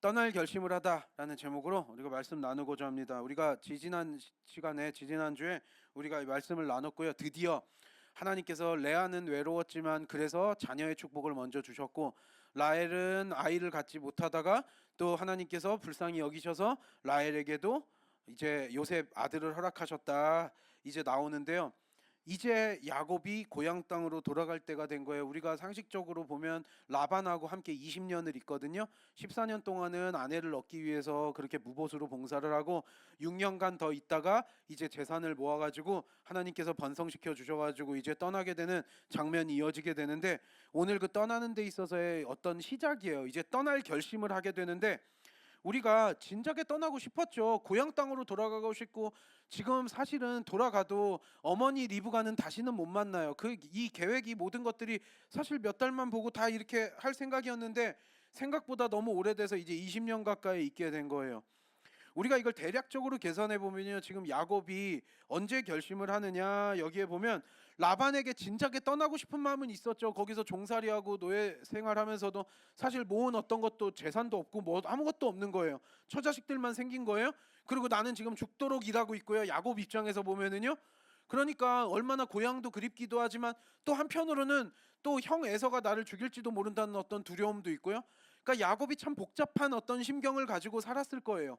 떠날 결심을 하다라는 제목으로 우리가 말씀 나누고자 합니다. 우리가 지지난 시간에 지지난주에 우리가 이 말씀을 나눴고요. 드디어 하나님께서 레아는 외로웠지만 그래서 자녀의 축복을 먼저 주셨고, 라헬은 아이를 갖지 못하다가 또 하나님께서 불쌍히 여기셔서 라헬에게도 이제 요셉 아들을 허락하셨다, 이제 나오는데요. 이제 야곱이 고향 땅으로 돌아갈 때가 된 거예요. 우리가 상식적으로 보면 라반하고 함께 20년을 있거든요. 14년 동안은 아내를 얻기 위해서 그렇게 무보수로 봉사를 하고 6년간 더 있다가 이제 재산을 모아가지고 하나님께서 번성시켜 주셔가지고 이제 떠나게 되는 장면이 이어지게 되는데, 오늘 그 떠나는 데 있어서의 어떤 시작이에요. 이제 떠날 결심을 하게 되는데, 우리가 진작에 떠나고 싶었죠. 고향 땅으로 돌아가고 싶고, 지금 사실은 돌아가도 어머니 리브가는 다시는 못 만나요. 이 계획이 모든 것들이 사실 몇 달만 보고 다 이렇게 할 생각이었는데, 생각보다 너무 오래돼서 이제 20년 가까이 있게 된 거예요. 우리가 이걸 대략적으로 계산해 보면요, 지금 야곱이 언제 결심을 하느냐, 여기에 보면 라반에게 진작에 떠나고 싶은 마음은 있었죠. 거기서 종살이하고 노예 생활하면서도 사실 모은 어떤 것도 재산도 없고 뭐 아무것도 없는 거예요. 처자식들만 생긴 거예요. 그리고 나는 지금 죽도록 일하고 있고요. 야곱 입장에서 보면은요, 그러니까 얼마나 고향도 그립기도 하지만 또 한편으로는 또 형 에서가 나를 죽일지도 모른다는 어떤 두려움도 있고요. 그러니까 야곱이 참 복잡한 어떤 심경을 가지고 살았을 거예요.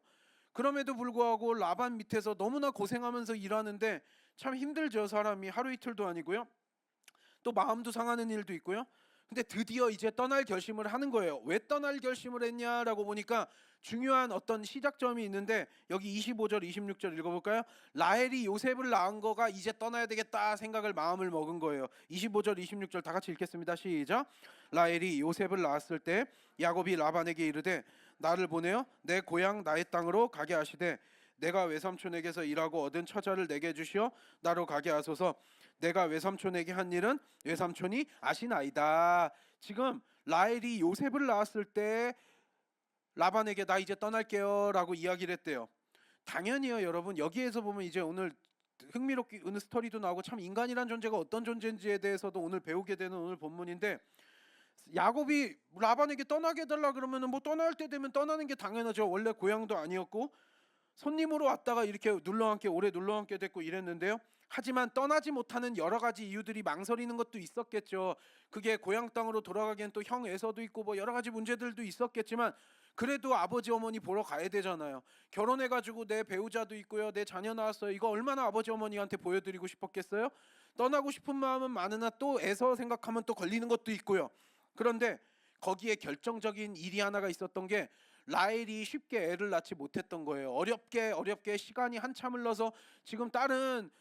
그럼에도 불구하고 라반 밑에서 너무나 고생하면서 일하는데 참 힘들죠. 사람이 하루 이틀도 아니고요. 또 마음도 상하는 일도 있고요. 근데 드디어 이제 떠날 결심을 하는 거예요. 왜 떠날 결심을 했냐라고 보니까 중요한 어떤 시작점이 있는데, 여기 25절 26절 읽어볼까요? 라헬이 요셉을 낳은 거가 이제 떠나야 되겠다 생각을 마음을 먹은 거예요. 25절 26절 다 같이 읽겠습니다. 시작. 라헬이 요셉을 낳았을 때 야곱이 라반에게 이르되 나를 보내어 내 고향 나의 땅으로 가게 하시되 내가 외삼촌에게서 일하고 얻은 처자를 내게 주시어 나로 가게 하소서. 내가 외삼촌에게 한 일은 외삼촌이 아시나이다. 지금 라헬이 요셉을 낳았을 때 라반에게 나 이제 떠날게요 라고 이야기를 했대요. 당연히요, 여러분. 여기에서 보면 이제 오늘 흥미롭게 어느 스토리도 나오고, 참 인간이란 존재가 어떤 존재인지에 대해서도 오늘 배우게 되는 오늘 본문인데, 야곱이 라반에게 떠나게 해달라 그러면은 뭐 떠날 때 되면 떠나는 게 당연하죠. 원래 고향도 아니었고 손님으로 왔다가 이렇게 눌러앉게, 오래 눌러앉게 됐고 이랬는데요. 하지만 떠나지 못하는 여러 가지 이유들이 망설이는 것도 있었겠죠. 그게 고향 땅으로 돌아가기엔 또 형 에서도 있고 뭐 여러 가지 문제들도 있었겠지만, 그래도 아버지 어머니 보러 가야 되잖아요. 결혼해가지고 내 배우자도 있고요, 내 자녀 낳았어요. 이거 얼마나 아버지 어머니한테 보여드리고 싶었겠어요. 떠나고 싶은 마음은 많으나 또 에서 생각하면 또 걸리는 것도 있고요. 그런데 거기에 결정적인 일이 하나가 있었던 게, 라헬이 쉽게 애를 낳지 못했던 거예요. 어렵게 시간이 한참 흘러서 지금 다른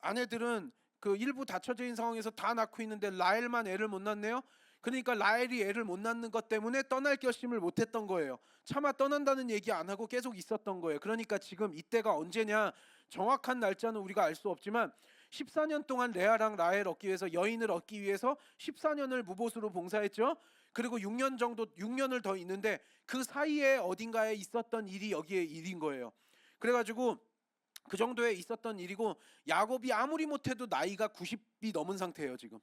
아내들은 그 일부 다처제 있는 상황에서 다 낳고 있는데 라헬만 애를 못 낳네요. 그러니까 라헬이 애를 못 낳는 것 때문에 떠날 결심을 못했던 거예요. 차마 떠난다는 얘기 안 하고 계속 있었던 거예요. 그러니까 지금 이때가 언제냐, 정확한 날짜는 우리가 알 수 없지만 14년 동안 레아랑 라헬 얻기 위해서, 여인을 얻기 위해서 14년을 무보수로 봉사했죠. 그리고 6년 정도, 6년을 더 있는데 그 사이에 어딘가에 있었던 일이 여기에 일인 거예요. 그래가지고 그 정도에 있었던 일이고, 야곱이 아무리 못해도 나이가 90이 넘은 상태예요. 지금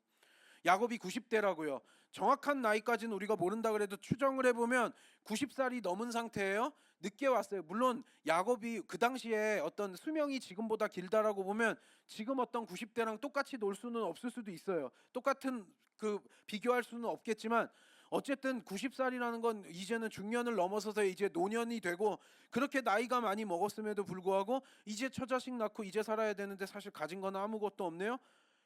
야곱이 90대라고요. 정확한 나이까지는 우리가 모른다 그래도 추정을 해보면 90살이 넘은 상태예요. 늦게 왔어요. 물론 야곱이 그 당시에 어떤 수명이 지금보다 길다라고 보면 지금 어떤 90대랑 똑같이 놀 수는 없을 수도 있어요. 똑같은 그 비교할 수는 없겠지만, 어쨌든 90살이라는 건 이제는 중년을 넘어서서 이제 노년이 되고, 그렇게 나이가 많이 먹었음에도 불구하고 이제 처자식 낳고 이제 살아야 되는데 사실 가진 건 아무것도 없네요.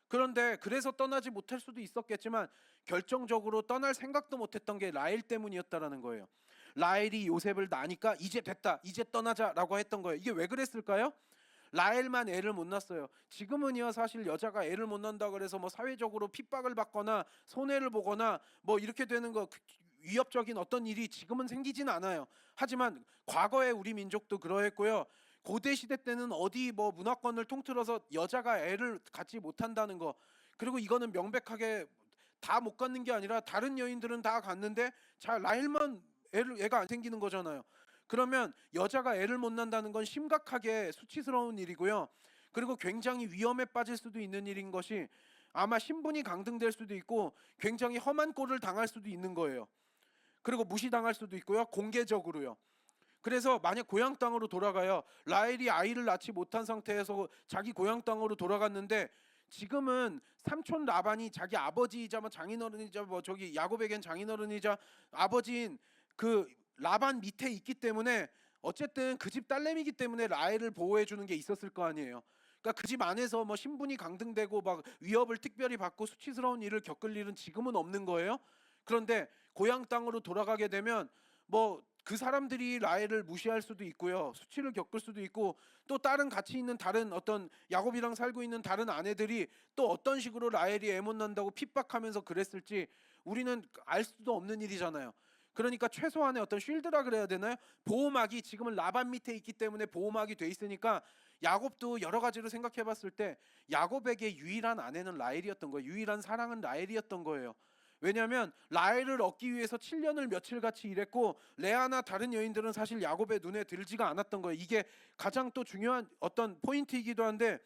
그런데 그래서 떠나지 못할 수도 있었겠지만 결정적으로 떠날 생각도 못했던 게 라헬 때문이었다라는 거예요. 라헬이 요셉을 낳으니까 이제 됐다, 이제 떠나자라고 했던 거예요. 이게 왜 그랬을까요? 라헬만 애를 못 낳았어요. 지금은요, 사실 여자가 애를 못 낳는다 그래서 뭐 사회적으로 핍박을 받거나 손해를 보거나 뭐 이렇게 되는 거, 위협적인 어떤 일이 지금은 생기진 않아요. 하지만 과거에 우리 민족도 그러했고요. 고대 시대 때는 어디 뭐 문화권을 통틀어서 여자가 애를 갖지 못한다는 거, 그리고 이거는 명백하게 다 못 갖는 게 아니라 다른 여인들은 다 갖는데 자 라헬만 애가 안 생기는 거잖아요. 그러면 여자가 애를 못 낳는다는 건 심각하게 수치스러운 일이고요. 그리고 굉장히 위험에 빠질 수도 있는 일인 것이, 아마 신분이 강등될 수도 있고 굉장히 험한 꼴을 당할 수도 있는 거예요. 그리고 무시당할 수도 있고요. 공개적으로요. 그래서 만약 고향 땅으로 돌아가요. 라헬이 아이를 낳지 못한 상태에서 자기 고향 땅으로 돌아갔는데 지금은 삼촌 라반이 자기 아버지이자 뭐 장인어른이자 뭐 저기 야곱에겐 장인어른이자 아버지인 그 라반 밑에 있기 때문에 어쨌든 그 집 딸내미이기 때문에 라헬을 보호해 주는 게 있었을 거 아니에요. 그러니까 그 집 안에서 뭐 신분이 강등되고 막 위협을 특별히 받고 수치스러운 일을 겪을 일은 지금은 없는 거예요. 그런데 고향 땅으로 돌아가게 되면 뭐 그 사람들이 라헬을 무시할 수도 있고요. 수치를 겪을 수도 있고 또 다른 같이 있는 다른 어떤 야곱이랑 살고 있는 다른 아내들이 또 어떤 식으로 라헬이 애못난다고 핍박하면서 그랬을지 우리는 알 수도 없는 일이잖아요. 그러니까 최소한의 어떤 쉴드라 그래야 되나요? 보호막이 지금은 라반 밑에 있기 때문에 보호막이 돼 있으니까 야곱도 여러 가지로 생각해 봤을 때 야곱에게 유일한 아내는 라헬이었던 거예요. 유일한 사랑은 라헬이었던 거예요. 왜냐하면 라헬을 얻기 위해서 7년을 며칠 같이 일했고 레아나 다른 여인들은 사실 야곱의 눈에 들지가 않았던 거예요. 이게 가장 또 중요한 어떤 포인트이기도 한데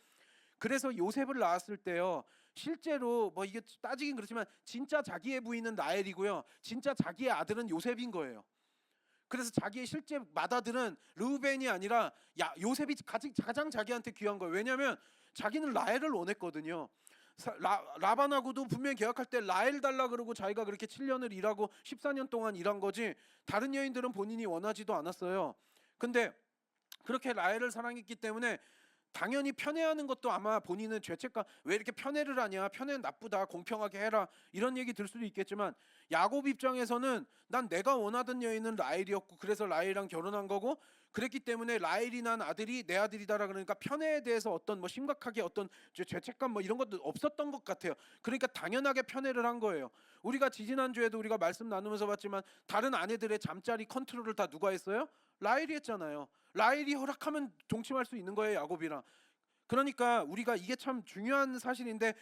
그래서 요셉을 낳았을 때요. 실제로 뭐 이게 따지긴 그렇지만 진짜 자기의 부인은 라헬이고요. 진짜 자기의 아들은 요셉인 거예요. 그래서 자기의 실제 맏아들은 르우벤이 아니라 요셉이 가장 자기한테 귀한 거예요. 왜냐하면 자기는 라헬을 원했거든요. 라반하고도 분명히 계약할 때 라헬 달라 그러고 자기가 그렇게 7년을 일하고 14년 동안 일한 거지 다른 여인들은 본인이 원하지도 않았어요. 근데 그렇게 라헬을 사랑했기 때문에 당연히 편애하는 것도 아마 본인은 죄책감 왜 이렇게 편애를 하냐 편애는 나쁘다 공평하게 해라 이런 얘기 들 수도 있겠지만 야곱 입장에서는 난 내가 원하던 여인은 라헬이었고 그래서 라헬이랑 결혼한 거고 그랬기 때문에 라헬이 난 아들이 내 아들이다라 그러니까 편애에 대해서 어떤 뭐 심각하게 어떤 죄책감 뭐 이런 것도 없었던 것 같아요. 그러니까 당연하게 편애를 한 거예요. 우리가 지지난주에도 우리가 말씀 나누면서 봤지만 다른 아내들의 잠자리 컨트롤을 다 누가 했어요? 라헬이 했잖아요. 라헬이 허락하면 동침할 수 있는 거예요, 야곱이랑. 그러니까 우리가 이게 참 중요한 사실인데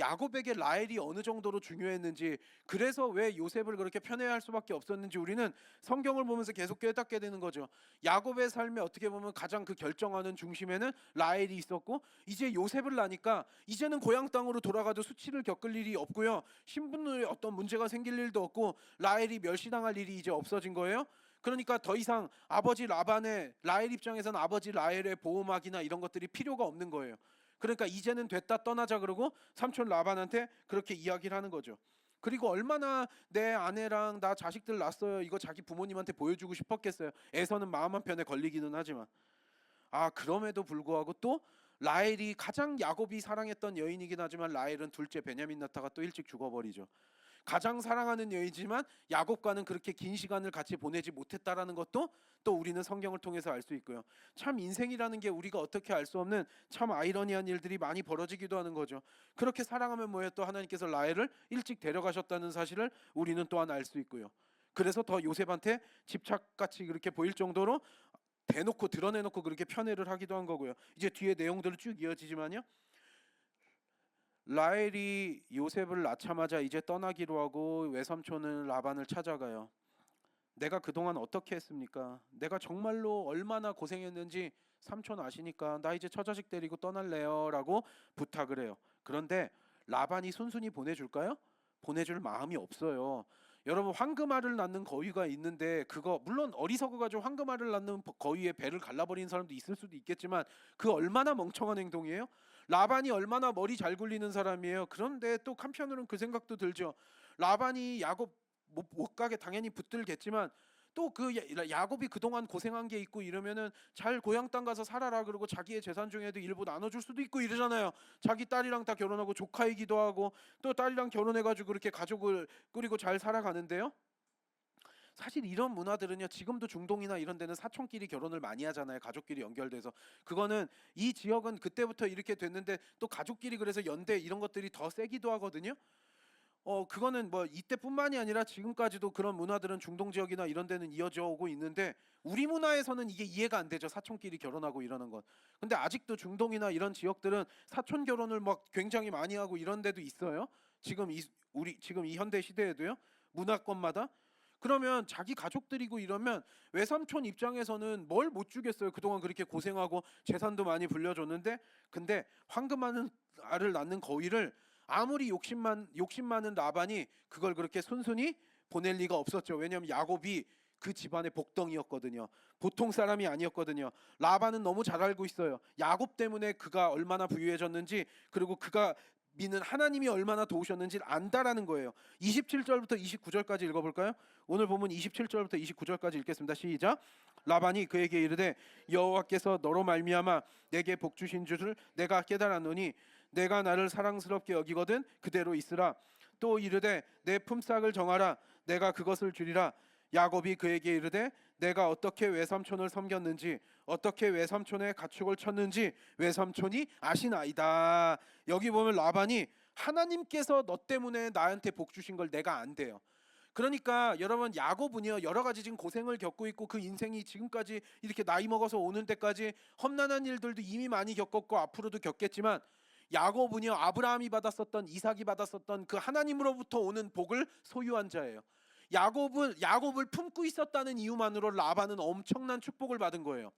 야곱에게 라헬이 어느 정도로 중요했는지 그래서 왜 요셉을 그렇게 편애할 수밖에 없었는지 우리는 성경을 보면서 계속 깨닫게 되는 거죠. 야곱의 삶에 어떻게 보면 가장 그 결정하는 중심에는 라헬이 있었고 이제 요셉을 낳으니까 이제는 고향 땅으로 돌아가도 수치를 겪을 일이 없고요. 신분의 어떤 문제가 생길 일도 없고 라헬이 멸시당할 일이 이제 없어진 거예요. 그러니까 더 이상 아버지 라반의 라헬 입장에서는 아버지 라헬의 보호막이나 이런 것들이 필요가 없는 거예요. 그러니까 이제는 됐다 떠나자 그러고 삼촌 라반한테 그렇게 이야기를 하는 거죠. 그리고 얼마나 내 아내랑 나 자식들 낳았어요. 이거 자기 부모님한테 보여주고 싶었겠어요. 에서는 마음 한편에 걸리기는 하지만 그럼에도 불구하고 또 라헬이 가장 야곱이 사랑했던 여인이긴 하지만 라헬은 둘째 베냐민 낳다가 또 일찍 죽어버리죠. 가장 사랑하는 여인이지만 야곱과는 그렇게 긴 시간을 같이 보내지 못했다라는 것도 또 우리는 성경을 통해서 알 수 있고요. 참 인생이라는 게 우리가 어떻게 알 수 없는 참 아이러니한 일들이 많이 벌어지기도 하는 거죠. 그렇게 사랑하면 뭐예요? 또 하나님께서 라헬을 일찍 데려가셨다는 사실을 우리는 또한 알 수 있고요. 그래서 더 요셉한테 집착같이 그렇게 보일 정도로 대놓고 드러내놓고 그렇게 편애를 하기도 한 거고요. 이제 뒤에 내용들을 쭉 이어지지만요. 라헬이 요셉을 낳자마자 이제 떠나기로 하고 외삼촌은 라반을 찾아가요. 내가 그동안 어떻게 했습니까? 내가 정말로 얼마나 고생했는지 삼촌 아시니까 나 이제 처자식 데리고 떠날래요 라고 부탁을 해요. 그런데 라반이 순순히 보내줄까요? 보내줄 마음이 없어요. 여러분 황금알을 낳는 거위가 있는데 그거 물론 어리석어가지고 황금알을 낳는 거위의 배를 갈라버리는 사람도 있을 수도 있겠지만 그 얼마나 멍청한 행동이에요? 라반이 얼마나 머리 잘 굴리는 사람이에요. 그런데 또 한편으로는 그 생각도 들죠. 라반이 야곱 못 가게 당연히 붙들겠지만 또 그 야곱이 그동안 고생한 게 있고 이러면은 잘 고향 땅 가서 살아라 그러고 자기의 재산 중에도 일부 나눠줄 수도 있고 이러잖아요. 자기 딸이랑 다 결혼하고 조카이기도 하고 또 딸이랑 결혼해가지고 그렇게 가족을 꾸리고 잘 살아가는데요. 사실 이런 문화들은요 지금도 중동이나 이런 데는 사촌끼리 결혼을 많이 하잖아요. 가족끼리 연결돼서 그거는 이 지역은 그때부터 이렇게 됐는데 또 가족끼리 그래서 연대 이런 것들이 더 세기도 하거든요. 그거는 뭐 이때뿐만이 아니라 지금까지도 그런 문화들은 중동 지역이나 이런 데는 이어져 오고 있는데 우리 문화에서는 이게 이해가 안 되죠. 사촌끼리 결혼하고 이러는 건. 근데 아직도 중동이나 이런 지역들은 사촌 결혼을 막 굉장히 많이 하고 이런 데도 있어요. 지금 이 현대 시대에도요. 문화권마다 그러면 자기 가족들이고 이러면 외삼촌 입장에서는 뭘 못 주겠어요. 그동안 그렇게 고생하고 재산도 많이 불려줬는데 근데 황금 많은 알을 낳는 거위를 아무리 욕심 많은 라반이 그걸 그렇게 순순히 보낼 리가 없었죠. 왜냐하면 야곱이 그 집안의 복덩이였거든요. 보통 사람이 아니었거든요. 라반은 너무 잘 알고 있어요. 야곱 때문에 그가 얼마나 부유해졌는지, 그리고 그가 믿는 하나님이 얼마나 도우셨는지를 안다라는 거예요. 27절부터 29절까지 읽어볼까요? 오늘 보면 27절부터 29절까지 읽겠습니다. 시작. 라반이 그에게 이르되 여호와께서 너로 말미암아 내게 복 주신 줄을 내가 깨달았노니 내가 나를 사랑스럽게 여기거든 그대로 있으라. 또 이르되 내 품삯을 정하라. 내가 그것을 주리라. 야곱이 그에게 이르되 내가 어떻게 외삼촌을 섬겼는지 어떻게 외삼촌의 가축을 쳤는지 외삼촌이 아시나이다. 여기 보면 라반이 하나님께서 너 때문에 나한테 복 주신 걸 내가 안대요. 그러니까 여러분, 야곱은요 여러 가지 지금 고생을 겪고 있고 그 인생이 지금까지 이렇게 나이 먹어서 오는 데까지 험난한 일들도 이미 많이 겪었고 앞으로도 겪겠지만, 야곱은요 아브라함이 받았었던, 이삭이 받았었던 그 하나님으로부터 오는 복을 소유한 자예요. 야곱을 품고 있었다는 이유만으로 라반은 엄청난 축복을 받은 거예요.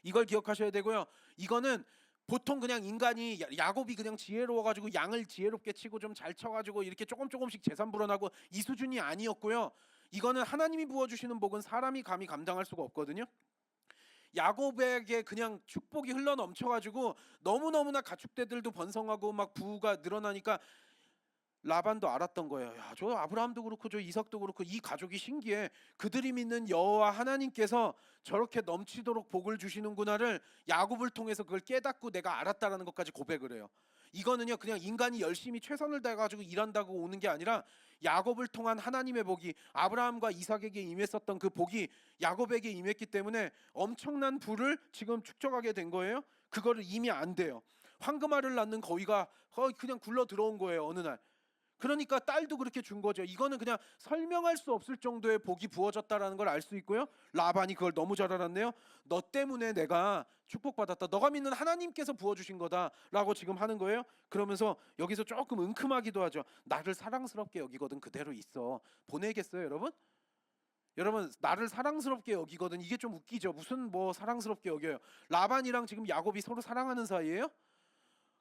이걸 기억하셔야 되고요. 이거는 보통 그냥 인간이, 야곱이 그냥 지혜로워가지고 양을 지혜롭게 치고 좀 잘 쳐가지고 이렇게 조금씩 재산 불어나고 이 수준이 아니었고요. 이거는 하나님이 부어주시는 복은 사람이 감히 감당할 수가 없거든요. 야곱에게 그냥 축복이 흘러 넘쳐가지고 너무너무나 가축대들도 번성하고 막 부가 늘어나니까 라반도 알았던 거예요. 야, 저 아브라함도 그렇고 저 이삭도 그렇고 이 가족이 신기해. 그들이 믿는 여호와 하나님께서 저렇게 넘치도록 복을 주시는구나를 야곱을 통해서 그걸 깨닫고 내가 알았다라는 것까지 고백을 해요. 이거는요 그냥 인간이 열심히 최선을 다해가지고 일한다고 오는 게 아니라 야곱을 통한 하나님의 복이, 아브라함과 이삭에게 임했었던 그 복이 야곱에게 임했기 때문에 엄청난 부를 지금 축적하게 된 거예요. 그거를 이미 안 돼요. 황금알을 낳는 거위가 그냥 굴러 들어온 거예요 어느 날. 그러니까 딸도 그렇게 준 거죠. 이거는 그냥 설명할 수 없을 정도의 복이 부어졌다라는 걸 알 수 있고요. 라반이 그걸 너무 잘 알았네요. 너 때문에 내가 축복받았다. 너가 믿는 하나님께서 부어주신 거다라고 지금 하는 거예요. 그러면서 여기서 조금 은큼하기도 하죠. 나를 사랑스럽게 여기거든 그대로 있어. 보내겠어요 여러분? 여러분, 나를 사랑스럽게 여기거든, 이게 좀 웃기죠. 무슨 뭐 사랑스럽게 여겨요. 라반이랑 지금 야곱이 서로 사랑하는 사이예요?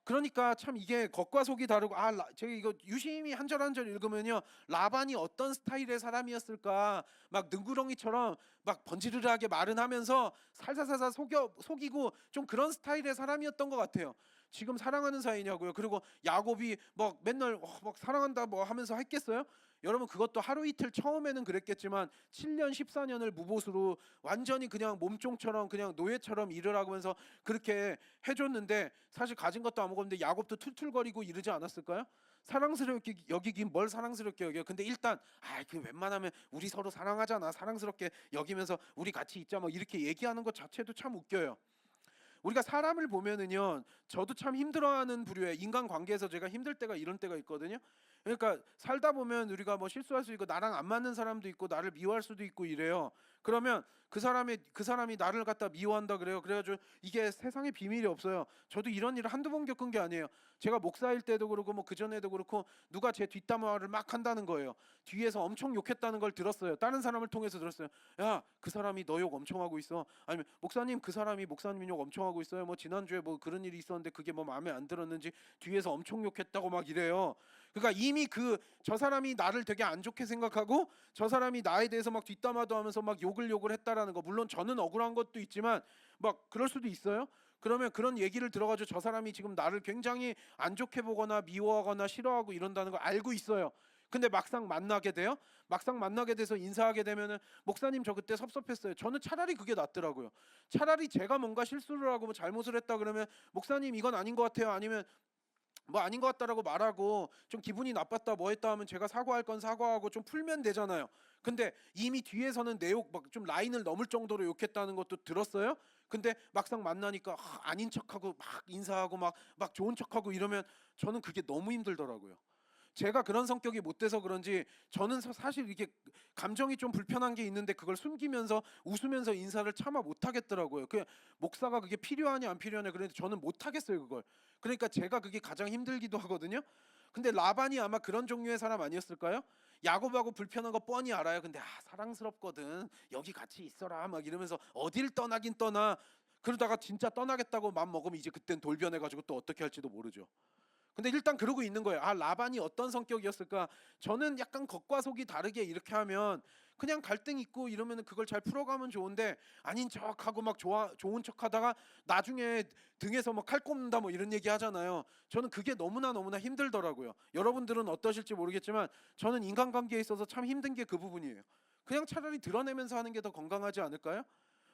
그러니까 참 이게 겉과 속이 다르고, 제가 이거 유심히 한 절 한 절 읽으면요 라반이 어떤 스타일의 사람이었을까, 막 능구렁이처럼 막 번지르르하게 말은 하면서 살살살살 속이고 좀 그런 스타일의 사람이었던 것 같아요. 지금 사랑하는 사이냐고요. 그리고 야곱이 막 맨날 막 사랑한다 뭐 하면서 했겠어요? 여러분, 그것도 하루 이틀 처음에는 그랬겠지만 7년 14년을 무보수로 완전히 그냥 몸종처럼 그냥 노예처럼 일을 하면서 그렇게 해줬는데, 사실 가진 것도 아무것도 없는데 야곱도 툴툴거리고 이러지 않았을까요? 사랑스럽게 여기긴 뭘 사랑스럽게 여겨. 근데 일단 그 웬만하면 우리 서로 사랑하잖아, 사랑스럽게 여기면서 우리 같이 있자 뭐 이렇게 얘기하는 것 자체도 참 웃겨요. 우리가 사람을 보면은요, 저도 참 힘들어하는 부류의 인간 관계에서 제가 힘들 때가 이런 때가 있거든요. 그러니까 살다 보면 우리가 뭐 실수할 수 있고 나랑 안 맞는 사람도 있고 나를 미워할 수도 있고 이래요. 그러면 그 사람이 나를 갖다 미워한다 그래요. 그래가지고 이게 세상에 비밀이 없어요. 저도 이런 일을 한두 번 겪은 게 아니에요. 제가 목사일 때도 그렇고 뭐 그 전에도 그렇고 누가 제 뒷담화를 막 한다는 거예요. 뒤에서 엄청 욕했다는 걸 들었어요. 다른 사람을 통해서 들었어요. 야, 그 사람이 너 욕 엄청 하고 있어. 아니면 목사님, 그 사람이 목사님 욕 엄청 하고 있어요. 뭐 지난주에 뭐 그런 일이 있었는데 그게 뭐 마음에 안 들었는지 뒤에서 엄청 욕했다고 막 이래요. 그러니까 이미 저 사람이 나를 되게 안 좋게 생각하고 저 사람이 나에 대해서 막 뒷담화도 하면서 막 욕을 했다라는 거. 물론 저는 억울한 것도 있지만 막 그럴 수도 있어요. 그러면 그런 얘기를 들어가지고 저 사람이 지금 나를 굉장히 안 좋게 보거나 미워하거나 싫어하고 이런다는 걸 알고 있어요. 근데 막상 만나게 돼요. 막상 만나게 돼서 인사하게 되면은 목사님 저 그때 섭섭했어요. 저는 차라리 그게 낫더라고요. 차라리 제가 뭔가 실수를 하고 뭐 잘못을 했다 그러면 목사님 이건 아닌 것 같아요. 아니면 뭐 아닌 것 같다라고 말하고 좀 기분이 나빴다 뭐 했다 하면 제가 사과할 건 사과하고 좀 풀면 되잖아요. 근데 이미 뒤에서는 내 욕 막 좀 라인을 넘을 정도로 욕했다는 것도 들었어요. 근데 막상 만나니까 아닌 척하고 막 인사하고 막 좋은 척하고 이러면 저는 그게 너무 힘들더라고요. 제가 그런 성격이 못 돼서 그런지 저는 사실 이게 감정이 좀 불편한 게 있는데 그걸 숨기면서 웃으면서 인사를 차마 못 하겠더라고요. 그 목사가 그게 필요하냐 안 필요하냐 그런데 저는 못 하겠어요 그걸. 그러니까 제가 그게 가장 힘들기도 하거든요. 근데 라반이 아마 그런 종류의 사람 아니었을까요? 야곱하고 불편한 거 뻔히 알아요. 근데 사랑스럽거든, 여기 같이 있어라 막 이러면서 어딜 떠나긴 떠나. 그러다가 진짜 떠나겠다고 맘 먹으면 이제 그땐 돌변해가지고 또 어떻게 할지도 모르죠. 근데 일단 그러고 있는 거예요. 아, 라반이 어떤 성격이었을까? 저는 약간 겉과 속이 다르게 이렇게 하면 그냥 갈등 있고 이러면은 그걸 잘 풀어가면 좋은데, 아닌 척하고 막 좋은 척하다가 나중에 등에서 뭐 칼 꼽는다 뭐 이런 얘기 하잖아요. 저는 그게 너무나 힘들더라고요. 여러분들은 어떠실지 모르겠지만 저는 인간관계에 있어서 참 힘든 게 그 부분이에요. 그냥 차라리 드러내면서 하는 게 더 건강하지 않을까요?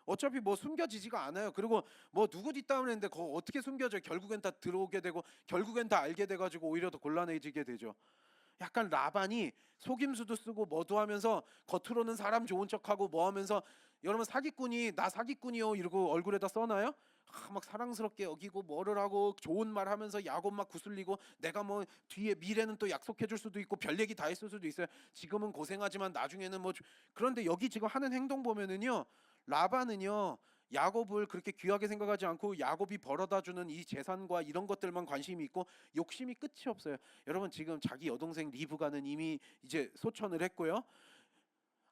어차피 뭐 숨겨지지가 않아요. 그리고 뭐 누구 뒷담을 했는데 그거 어떻게 숨겨져? 결국엔 다 들어오게 되고 결국엔 다 알게 돼가지고 오히려 더 곤란해지게 되죠. 약간 라반이 속임수도 쓰고 뭐도 하면서 겉으로는 사람 좋은 척하고 뭐 하면서, 여러분 사기꾼이 나 사기꾼이요 이러고 얼굴에다 써놔요? 막 사랑스럽게 여기고 뭐를 하고 좋은 말 하면서 야곱 막 구슬리고 내가 뭐 뒤에 미래는 또 약속해 줄 수도 있고 별 얘기 다 했을 수도 있어요. 지금은 고생하지만 나중에는 뭐 그런데 여기 지금 하는 행동 보면은요, 라반은요 야곱을 그렇게 귀하게 생각하지 않고 야곱이 벌어다 주는 이 재산과 이런 것들만 관심이 있고 욕심이 끝이 없어요. 여러분 지금 자기 여동생 리브가는 이미 이제 소천을 했고요.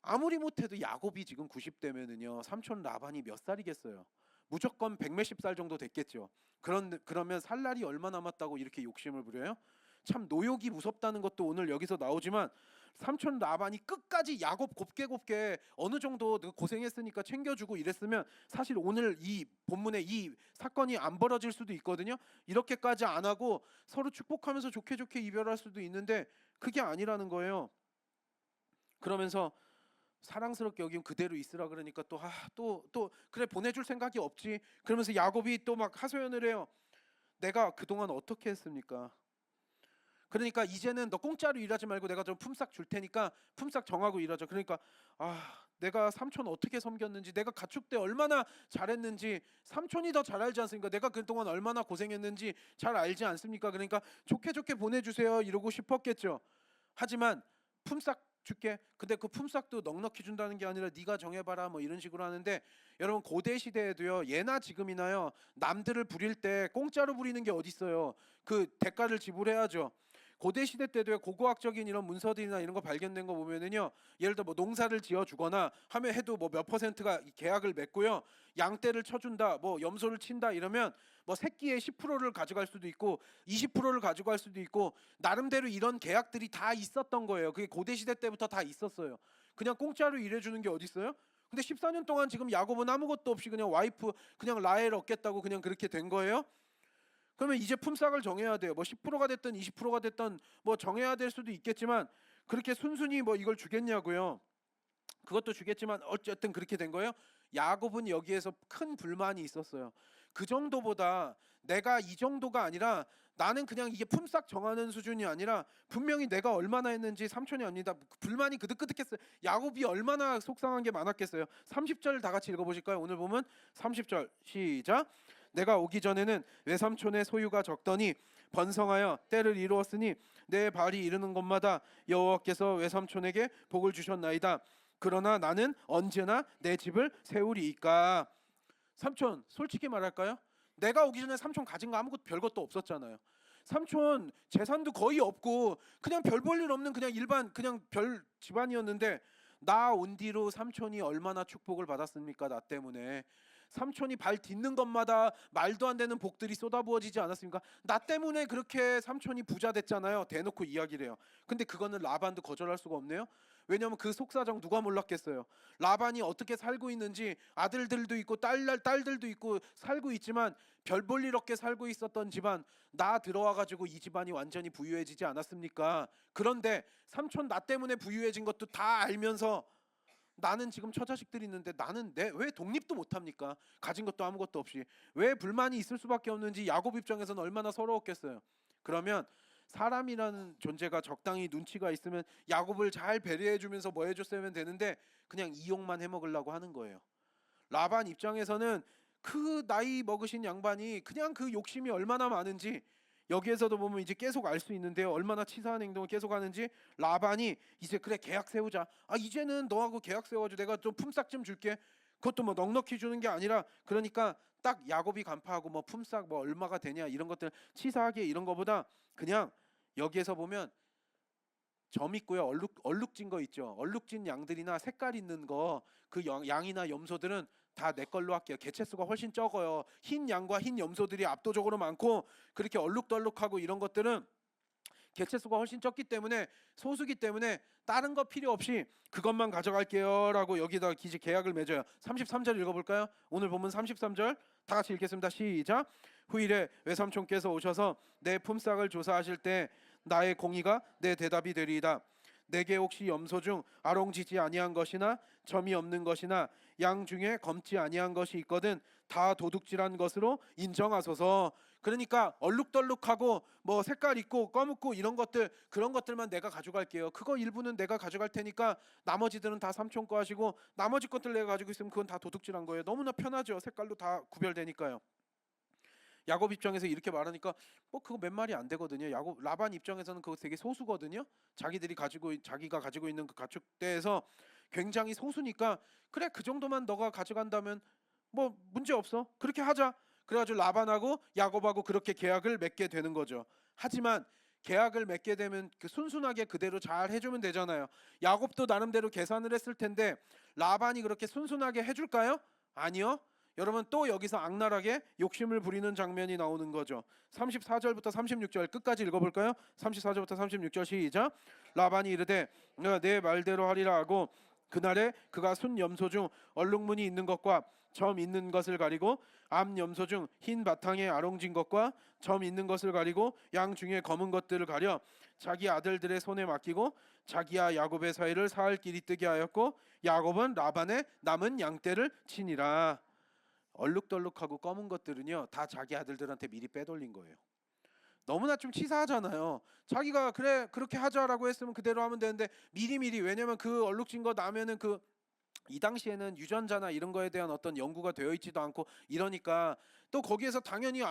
아무리 못해도 야곱이 지금 90대면은요 삼촌 라반이 몇 살이겠어요? 무조건 백 몇십 살 정도 됐겠죠. 그러면 살 날이 얼마 남았다고 이렇게 욕심을 부려요? 참 노욕이 무섭다는 것도 오늘 여기서 나오지만, 삼촌 라반이 끝까지 야곱 곱게 어느 정도 고생했으니까 챙겨주고 이랬으면 사실 오늘 이 본문에 이 사건이 안 벌어질 수도 있거든요. 이렇게까지 안 하고 서로 축복하면서 좋게 이별할 수도 있는데 그게 아니라는 거예요. 그러면서 사랑스럽게 여기면 그대로 있으라 그러니까 또 그래 보내줄 생각이 없지. 그러면서 야곱이 또 막 하소연을 해요. 내가 그동안 어떻게 했습니까? 그러니까 이제는 너 공짜로 일하지 말고 내가 좀 품삯 줄 테니까 품삯 정하고 일하자. 그러니까 내가 삼촌 어떻게 섬겼는지, 내가 가축 때 얼마나 잘했는지 삼촌이 더 잘 알지 않습니까? 내가 그동안 얼마나 고생했는지 잘 알지 않습니까? 그러니까 좋게 보내주세요 이러고 싶었겠죠. 하지만 품삯 줄게. 근데 그 품삯도 넉넉히 준다는 게 아니라 네가 정해봐라 뭐 이런 식으로 하는데, 여러분 고대 시대에도요 예나 지금이나요 남들을 부릴 때 공짜로 부리는 게 어디 있어요? 그 대가를 지불해야죠. 고대 시대 때도요 고고학적인 이런 문서들이나 이런 거 발견된 거 보면은요, 예를 들어 뭐 농사를 지어 주거나 하면 해도 뭐 몇 퍼센트가 계약을 맺고요, 양떼를 쳐준다 뭐 염소를 친다 이러면 뭐 새끼의 10%를 가져갈 수도 있고 20%를 가져갈 수도 있고, 나름대로 이런 계약들이 다 있었던 거예요. 그게 고대 시대 때부터 다 있었어요. 그냥 공짜로 일해주는 게 어디 있어요? 근데 14년 동안 지금 야곱은 아무것도 없이 그냥 와이프 그냥 라헬 얻겠다고 그냥 그렇게 된 거예요. 그러면 이제 품삯을 정해야 돼요. 뭐 10%가 됐든 20%가 됐든 뭐 정해야 될 수도 있겠지만, 그렇게 순순히 뭐 이걸 주겠냐고요. 그것도 주겠지만 어쨌든 그렇게 된 거예요. 야곱은 여기에서 큰 불만이 있었어요. 그 정도보다 내가 이 정도가 아니라 나는 그냥 이게 품삯 정하는 수준이 아니라 분명히 내가 얼마나 했는지 삼촌이 압니다. 불만이 그득그득했어요. 야곱이 얼마나 속상한 게 많았겠어요. 30절 다 같이 읽어보실까요? 오늘 보면 30절 시작. 내가 오기 전에는 외삼촌의 소유가 적더니 번성하여 때를 이루었으니 내 발이 이르는 곳마다 여호와께서 외삼촌에게 복을 주셨나이다. 그러나 나는 언제나 내 집을 세우리이까. 삼촌 솔직히 말할까요? 내가 오기 전에 삼촌 가진 거 아무것도 별것도 없었잖아요. 삼촌 재산도 거의 없고 그냥 별 볼 일 없는 그냥 일반 그냥 별 집안이었는데, 나 온 뒤로 삼촌이 얼마나 축복을 받았습니까? 나 때문에. 삼촌이 발 딛는 것마다 말도 안 되는 복들이 쏟아부어지지 않았습니까? 나 때문에 그렇게 삼촌이 부자 됐잖아요. 대놓고 이야기를 해요. 근데 그거는 라반도 거절할 수가 없네요. 왜냐하면 그 속사정 누가 몰랐겠어요. 라반이 어떻게 살고 있는지, 아들들도 있고 딸들도 있고 살고 있지만 별 볼 일 없게 살고 있었던 집안, 나 들어와 가지고 이 집안이 완전히 부유해지지 않았습니까? 그런데 삼촌 나 때문에 부유해진 것도 다 알면서 나는 지금 처자식들이 있는데 나는 왜 독립도 못합니까? 가진 것도 아무것도 없이 왜 불만이 있을 수밖에 없는지 야곱 입장에서는 얼마나 서러웠겠어요. 그러면 사람이라는 존재가 적당히 눈치가 있으면 야곱을 잘 배려해주면서 뭐 해줬으면 되는데 그냥 이용만 해먹으려고 하는 거예요. 라반 입장에서는 그 나이 먹으신 양반이 그냥 그 욕심이 얼마나 많은지 여기에서도 보면 이제 계속 알 수 있는데요. 얼마나 치사한 행동을 계속 하는지. 라반이 이제 그래 계약 세우자. 이제는 너하고 계약 세워가지고 내가 좀 품삯 좀 줄게. 그것도 뭐 넉넉히 주는 게 아니라, 그러니까 딱 야곱이 간파하고 뭐 품삯 뭐 얼마가 되냐 이런 것들 치사하게 이런 거보다 그냥 여기에서 보면 점 있고요. 얼룩진 거 있죠. 얼룩진 양들이나 색깔 있는 거 그 양이나 염소들은 다 내 걸로 할게요. 개체수가 훨씬 적어요. 흰 양과 흰 염소들이 압도적으로 많고 그렇게 얼룩덜룩하고 이런 것들은 개체수가 훨씬 적기 때문에 소수기 때문에 다른 거 필요 없이 그것만 가져갈게요 라고 여기다 기지 계약을 맺어요. 33절 읽어볼까요? 오늘 본문 33절 다 같이 읽겠습니다. 시작. 후일에 외삼촌께서 오셔서 내 품삯을 조사하실 때 나의 공의가 내 대답이 되리이다. 내게 혹시 염소 중 아롱지지 아니한 것이나 점이 없는 것이나 양 중에 검지 아니한 것이 있거든 다 도둑질한 것으로 인정하소서. 그러니까 얼룩덜룩하고 뭐 색깔 있고 검고 이런 것들 그런 것들만 내가 가져갈게요. 그거 일부는 내가 가져갈 테니까 나머지들은 다 삼촌 거 하시고 나머지 것들 내가 가지고 있으면 그건 다 도둑질한 거예요. 너무나 편하죠. 색깔도 다 구별되니까요. 야곱 입장에서 이렇게 말하니까 뭐 그거 몇 마리 안 되거든요. 야곱 라반 입장에서는 그거 되게 소수거든요. 자기가 가지고 있는 그 가축대에서 굉장히 소수니까 그래 그 정도만 너가 가져간다면 뭐 문제 없어. 그렇게 하자. 그래가지고 라반하고 야곱하고 그렇게 계약을 맺게 되는 거죠. 하지만 계약을 맺게 되면 그 순순하게 그대로 잘 해주면 되잖아요. 야곱도 나름대로 계산을 했을 텐데 라반이 그렇게 순순하게 해줄까요? 아니요. 여러분 또 여기서 악랄하게 욕심을 부리는 장면이 나오는 거죠. 34절부터 36절 끝까지 읽어볼까요? 34절부터 36절 시작. 라반이 이르되 내 말대로 하리라 하고 그날에 그가 순 염소 중 얼룩무늬 있는 것과 점 있는 것을 가리고 암 염소 중 흰 바탕에 아롱진 것과 점 있는 것을 가리고 양 중에 검은 것들을 가려 자기 아들들의 손에 맡기고 자기와 야곱의 사이를 사흘 길이 뜨게 하였고 야곱은 라반의 남은 양떼를 치니라. 얼룩덜룩하고 검은 것들은요 다 자기 아들들한테 미리 빼돌린 거예요. 너무나 좀 치사하잖아요. 자기가 그래 그렇게 하자라고 했으면 그대로 하면 되는데 미리미리 왜냐면 그 얼룩진 거 나면은 그 이 당시에는 유전자나 이런 거에 대한 어떤 연구가 되어 있지도 않고 이러니까 또 거기에서 당연히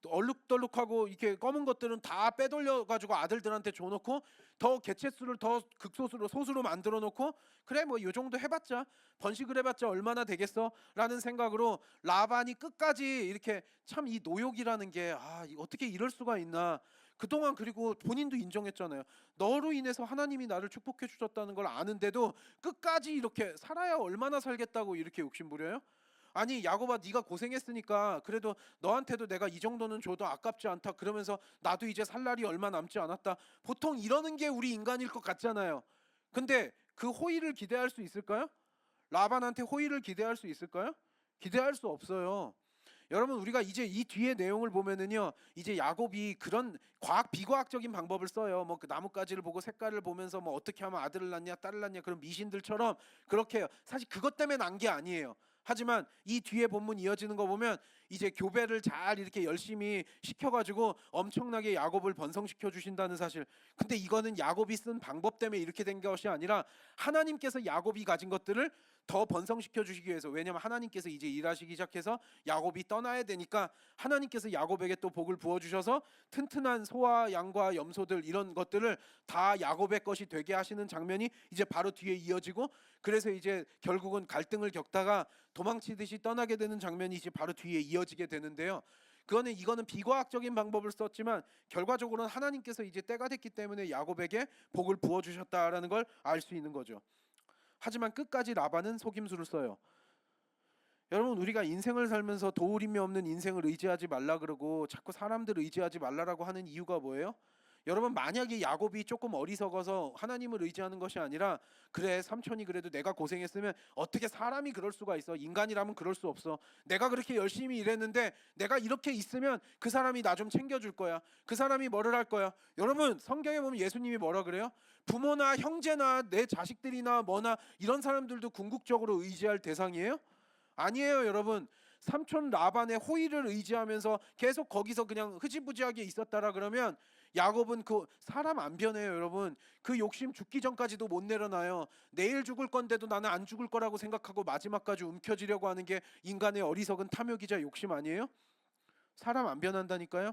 얼룩덜룩하고 이렇게 검은 것들은 다 빼돌려 가지고 아들들한테 줘놓고 더 개체수를 더 극소수로 소수로 만들어 놓고 그래 뭐 요 정도 해봤자 번식을 해봤자 얼마나 되겠어 라는 생각으로 라반이 끝까지 이렇게 참 이 노욕이라는 게 어떻게 이럴 수가 있나. 그동안 그리고 본인도 인정했잖아요. 너로 인해서 하나님이 나를 축복해 주셨다는 걸 아는데도 끝까지 이렇게 살아야 얼마나 살겠다고 이렇게 욕심부려요? 아니 야곱아 네가 고생했으니까 그래도 너한테도 내가 이 정도는 줘도 아깝지 않다 그러면서 나도 이제 살 날이 얼마 남지 않았다. 보통 이러는 게 우리 인간일 것 같잖아요. 근데 그 호의를 기대할 수 있을까요? 라반한테 호의를 기대할 수 있을까요? 기대할 수 없어요. 여러분 우리가 이제 이 뒤에 내용을 보면은요 이제 야곱이 그런 비과학적인 방법을 써요. 뭐 그 나뭇가지를 보고 색깔을 보면서 뭐 어떻게 하면 아들을 낳냐 딸을 낳냐 그런 미신들처럼 그렇게 해요. 사실 그것 때문에 난 게 아니에요. 하지만 이 뒤에 본문 이어지는 거 보면 이제 교배를 잘 이렇게 열심히 시켜가지고 엄청나게 야곱을 번성시켜 주신다는 사실. 근데 이거는 야곱이 쓴 방법 때문에 이렇게 된 것이 아니라 하나님께서 야곱이 가진 것들을 더 번성시켜 주시기 위해서. 왜냐하면 하나님께서 이제 일하시기 시작해서 야곱이 떠나야 되니까 하나님께서 야곱에게 또 복을 부어 주셔서 튼튼한 소와 양과 염소들 이런 것들을 다 야곱의 것이 되게 하시는 장면이 이제 바로 뒤에 이어지고 그래서 이제 결국은 갈등을 겪다가 도망치듯이 떠나게 되는 장면이 이제 바로 뒤에 이어지게 되는데요. 이거는 비과학적인 방법을 썼지만 결과적으로는 하나님께서 이제 때가 됐기 때문에 야곱에게 복을 부어 주셨다라는 걸 알 수 있는 거죠. 하지만 끝까지 라반은 속임수를 써요. 여러분 우리가 인생을 살면서 도우림이 없는 인생을 의지하지 말라 그러고 자꾸 사람들 의지하지 말라라고 하는 이유가 뭐예요? 여러분 만약에 야곱이 조금 어리석어서 하나님을 의지하는 것이 아니라 그래 삼촌이 그래도 내가 고생했으면 어떻게 사람이 그럴 수가 있어. 인간이라면 그럴 수 없어. 내가 그렇게 열심히 일했는데 내가 이렇게 있으면 그 사람이 나 좀 챙겨줄 거야. 그 사람이 뭐를 할 거야. 여러분 성경에 보면 예수님이 뭐라 그래요? 부모나 형제나 내 자식들이나 뭐나 이런 사람들도 궁극적으로 의지할 대상이에요? 아니에요 여러분. 삼촌 라반의 호의를 의지하면서 계속 거기서 그냥 흐지부지하게 있었다라 그러면 야곱은 그 사람 안 변해요 여러분. 그 욕심 죽기 전까지도 못 내려놔요. 내일 죽을 건데도 나는 안 죽을 거라고 생각하고 마지막까지 움켜쥐려고 하는 게 인간의 어리석은 탐욕이자 욕심 아니에요? 사람 안 변한다니까요.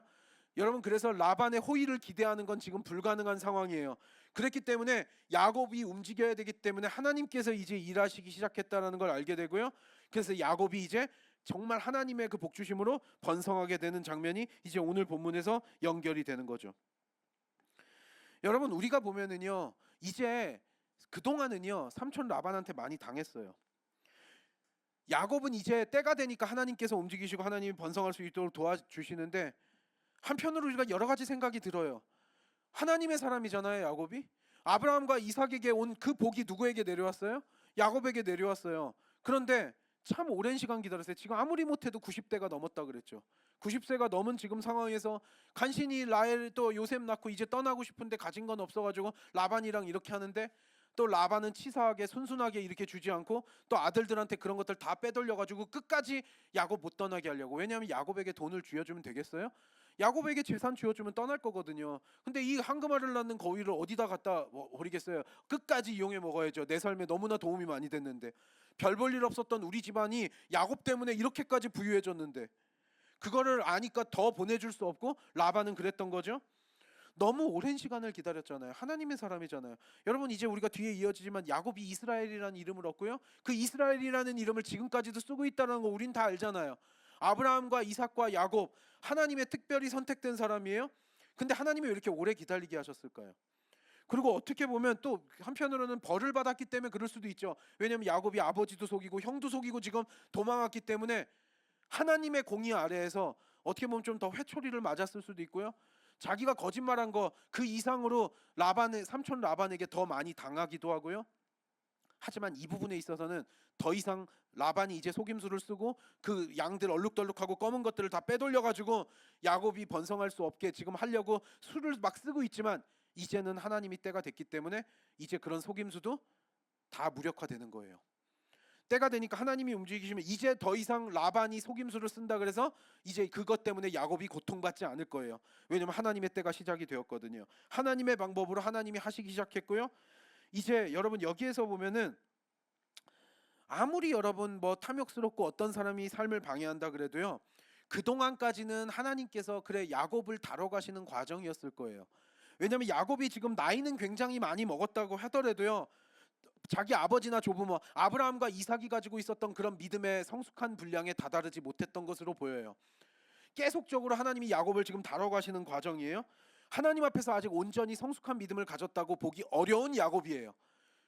여러분 그래서 라반의 호의를 기대하는 건 지금 불가능한 상황이에요. 그랬기 때문에 야곱이 움직여야 되기 때문에 하나님께서 이제 일하시기 시작했다는 걸 알게 되고요. 그래서 야곱이 이제 정말 하나님의 그 복주심으로 번성하게 되는 장면이 이제 오늘 본문에서 연결이 되는 거죠. 여러분 우리가 보면은요 이제 그동안은요 삼촌 라반한테 많이 당했어요. 야곱은 이제 때가 되니까 하나님께서 움직이시고 하나님이 번성할 수 있도록 도와주시는데, 한편으로 우리가 여러 가지 생각이 들어요. 하나님의 사람이잖아요 야곱이. 아브라함과 이삭에게 온 그 복이 누구에게 내려왔어요? 야곱에게 내려왔어요. 그런데 참 오랜 시간 기다렸어요. 지금 아무리 못해도 90대가 넘었다 그랬죠. 90세가 넘은 지금 상황에서 간신히 라헬 또 요셉 낳고 이제 떠나고 싶은데 가진 건 없어가지고 라반이랑 이렇게 하는데, 또 라반은 치사하게 순순하게 이렇게 주지 않고 또 아들들한테 그런 것들 다 빼돌려가지고 끝까지 야곱 못 떠나게 하려고. 왜냐하면 야곱에게 돈을 쥐어주면 되겠어요? 야곱에게 재산 쥐어주면 떠날 거거든요. 근데 이 황금알을 낳는 거위를 어디다 갖다 버리겠어요? 끝까지 이용해 먹어야죠. 내 삶에 너무나 도움이 많이 됐는데, 별 볼 일 없었던 우리 집안이 야곱 때문에 이렇게까지 부유해졌는데 그거를 아니까 더 보내줄 수 없고 라반은 그랬던 거죠. 너무 오랜 시간을 기다렸잖아요. 하나님의 사람이잖아요. 여러분 이제 우리가 뒤에 이어지지만 야곱이 이스라엘이라는 이름을 얻고요, 그 이스라엘이라는 이름을 지금까지도 쓰고 있다는 거 우린 다 알잖아요. 아브라함과 이삭과 야곱, 하나님의 특별히 선택된 사람이에요. 근데 하나님이 왜 이렇게 오래 기다리게 하셨을까요? 그리고 어떻게 보면 또 한편으로는 벌을 받았기 때문에 그럴 수도 있죠. 왜냐하면 야곱이 아버지도 속이고 형도 속이고 지금 도망왔기 때문에 하나님의 공의 아래에서 어떻게 보면 좀 더 회초리를 맞았을 수도 있고요. 자기가 거짓말한 거 그 이상으로 라반의 삼촌 라반에게 더 많이 당하기도 하고요. 하지만 이 부분에 있어서는 더 이상 라반이 이제 속임수를 쓰고 그 양들 얼룩덜룩하고 검은 것들을 다 빼돌려가지고 야곱이 번성할 수 없게 지금 하려고 수를 막 쓰고 있지만, 이제는 하나님이 때가 됐기 때문에 이제 그런 속임수도 다 무력화되는 거예요. 때가 되니까 하나님이 움직이시면 이제 더 이상 라반이 속임수를 쓴다 그래서 이제 그것 때문에 야곱이 고통받지 않을 거예요. 왜냐하면 하나님의 때가 시작이 되었거든요. 하나님의 방법으로 하나님이 하시기 시작했고요. 이제 여러분 여기에서 보면은 아무리 여러분 뭐 탐욕스럽고 어떤 사람이 삶을 방해한다 그래도요, 그동안까지는 하나님께서 그래 야곱을 다뤄가시는 과정이었을 거예요. 왜냐하면 야곱이 지금 나이는 굉장히 많이 먹었다고 하더라도요, 자기 아버지나 조부모 아브라함과 이삭이 가지고 있었던 그런 믿음의 성숙한 분량에 다다르지 못했던 것으로 보여요. 계속적으로 하나님이 야곱을 지금 다뤄가시는 과정이에요. 하나님 앞에서 아직 온전히 성숙한 믿음을 가졌다고 보기 어려운 야곱이에요.